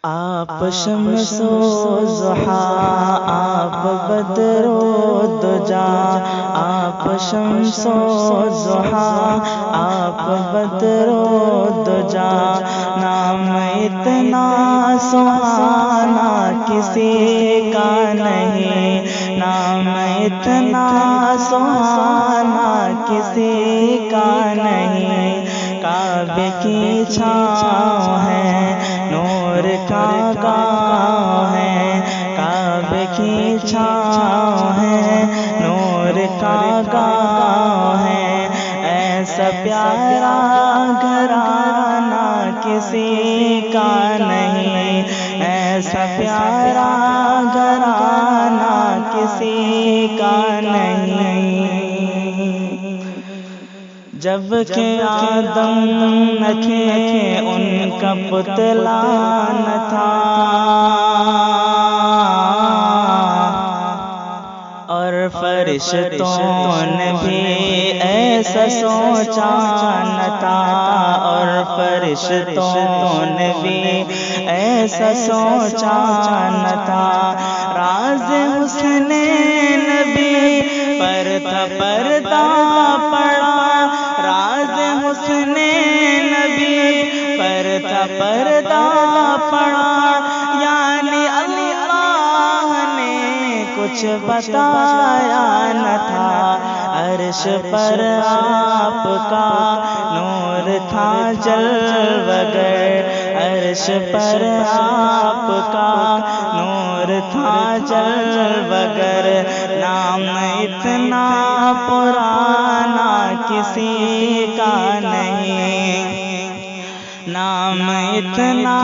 آپ شمس و ضحا، آپ بدر و دجا، آپ شمس و ضحا، آپ بدر و دجا، نام اتنا سہانا کسی کا نہیں، نام اتنا سہانا کسی کا نہیں، کعبے کی چھاؤں ہے، نور کا گاؤں ہے، کعبے کی چھاؤں ہے، نور کا گاؤں ہے، ایسا پیارا گھرانہ کسی کا نہیں، ایسا پیارا گھرانہ کسی کا نہیں۔ جب کہ آدم نہ تھے ان کا پتلا نہ تھا، اور فرشتوں نے بھی ایسا سوچا نہ تھا، اور فرشتوں نے بھی ایسا سوچا نہ تھا، راز حسن نبی پر تھا پردہ پڑا، راز حسن نبی پر تھا پردہ پڑا، یعنی اللہ نے کچھ بتایا نہ تھا، عرش پر آپ کا نور تھا جلوگر، عرش پر آپ کا نور تھا جلوگر، نام اتنا پرانا کسی کا نہیں، نام اتنا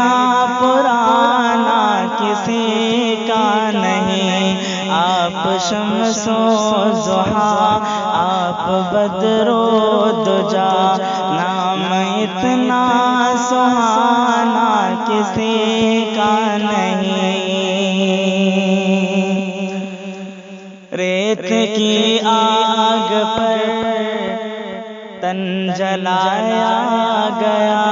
پرانا کسی کا نہیں، آپ شمس و ضحا، آپ بدر و دجا، نام اتنا سہانا کسی کا نہیں۔ ریت کی آگ پر تن جلایا گیا،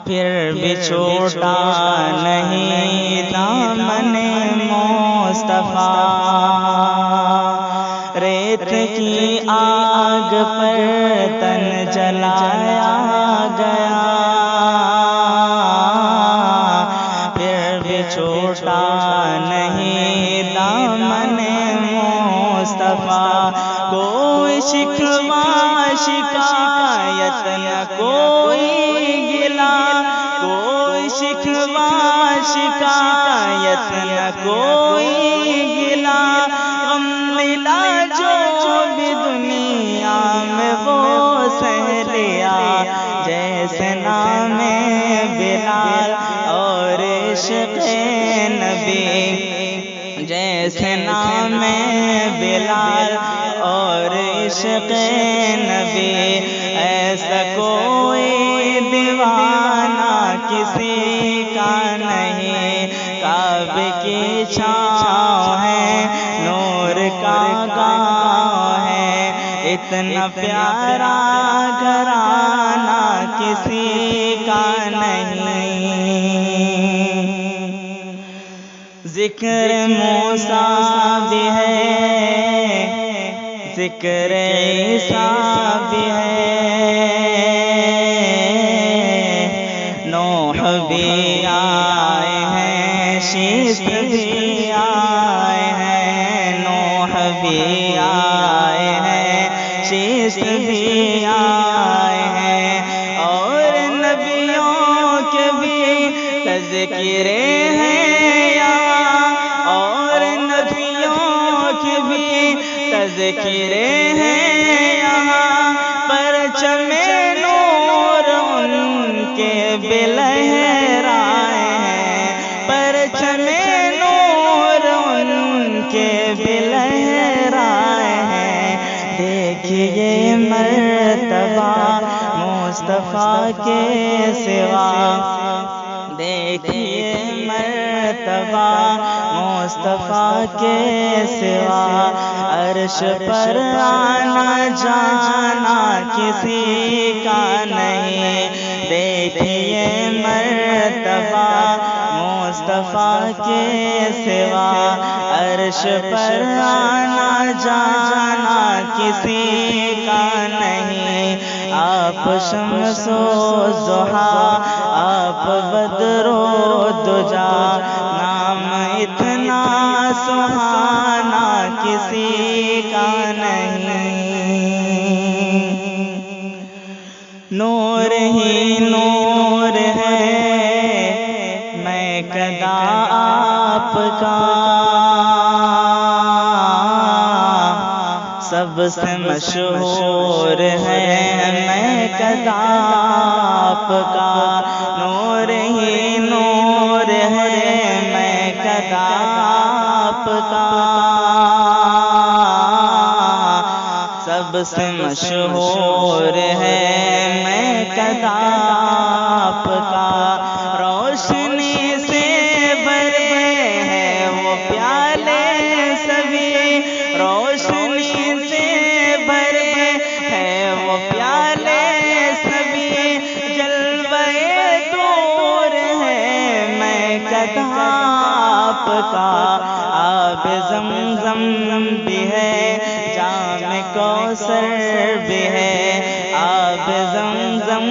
پھر بھی چھوٹا نہیں دامن مصطفیٰ، ریت کی آگ پر تن جلایا گیا، پھر بھی چھوٹا نہیں دامن مصطفیٰ، کوئی شکوہ شکایت نہ کوئی گلا، کوئی شکوہ شکایت نہ کوئی گلا، غم ملا جو بھی دنیا میں وہ سہ لیا، جیسے نام بلال اور عشق نبی، جیسے نام بلال اور عشق نبی، ایسا کوئی دیوانہ کسی کا نہیں، کعبے کی چھاؤں ہے، نور کا گاؤں ہے، اتنا پیارا گھرانہ کسی کا نہیں۔ ذکر موسیٰ بھی ہے، ذکر عیسیٰ بھی ہے، نوح بھی آئے ہیں، شیث بھی آئے ہیں، نوح بھی آئے ہیں، شیث بھی آئے ہیں، اور نبیوں کے بھی تذکرے ہیں، تذکرے ہیں یہاں، پرچم نور ان کے بھی لہرائے ہیں، پرچم نور ان کے بھی لہرائے ہیں، دیکھیے مرتبہ مصطفیٰ کے سوا، دیکھیے مرتبہ مصطفیٰ کے سوا، عرش پر آنا جانا کسی کا نہیں، مصطفیٰ کے سوا عرش پر آنا جانا کسی کا نہیں۔ آپ شمس و ضحیٰ، آپ بدر و دجا، نام اتنا سہانا کسی کا نہیں۔ نور ہی نور ہے میں قدا آپ کا، سب سے مشہور ہے میں قدا آپ کا۔ نور ہی نور ہے میں قدا آپ کا، سب سے مشہور ہے میں قدا آپ کا۔ روشنی سے بھرے ہیں وہ پیالے سبھی، روشنی سے بھرے ہیں وہ پیالے سبھی، جلوے دور ہے میں قدا آپ کا۔ آب زمزم بھی ہے، جام کوثر بھی ہے، آب زمزم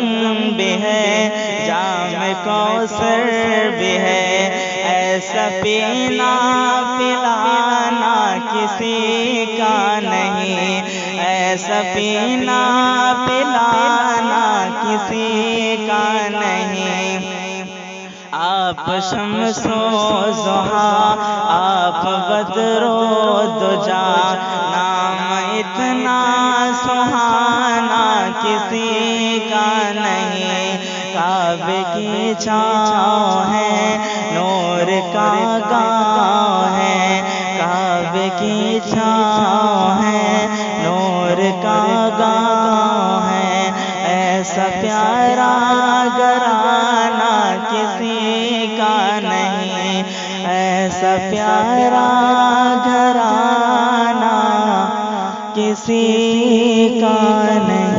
بھی ہے، جام کوثر بھی ہے، ایسا پینا پلانا کسی کا نہیں، ایسا پینا پلانا کسی کا نہیں۔ آپ شمس و ضحیٰ، آپ بدر و دجا، نام اتنا سہانا کسی کا نہیں۔ کعبے کی چھاؤں ہے، نور کا گاؤں ہے، کعبے کی چھاؤں ہے، نور کا گاؤں ہے، ایسا پیارا گھرانہ کسی کا نہیں، ایسا پیارا گھرانہ کسی کا نہیں۔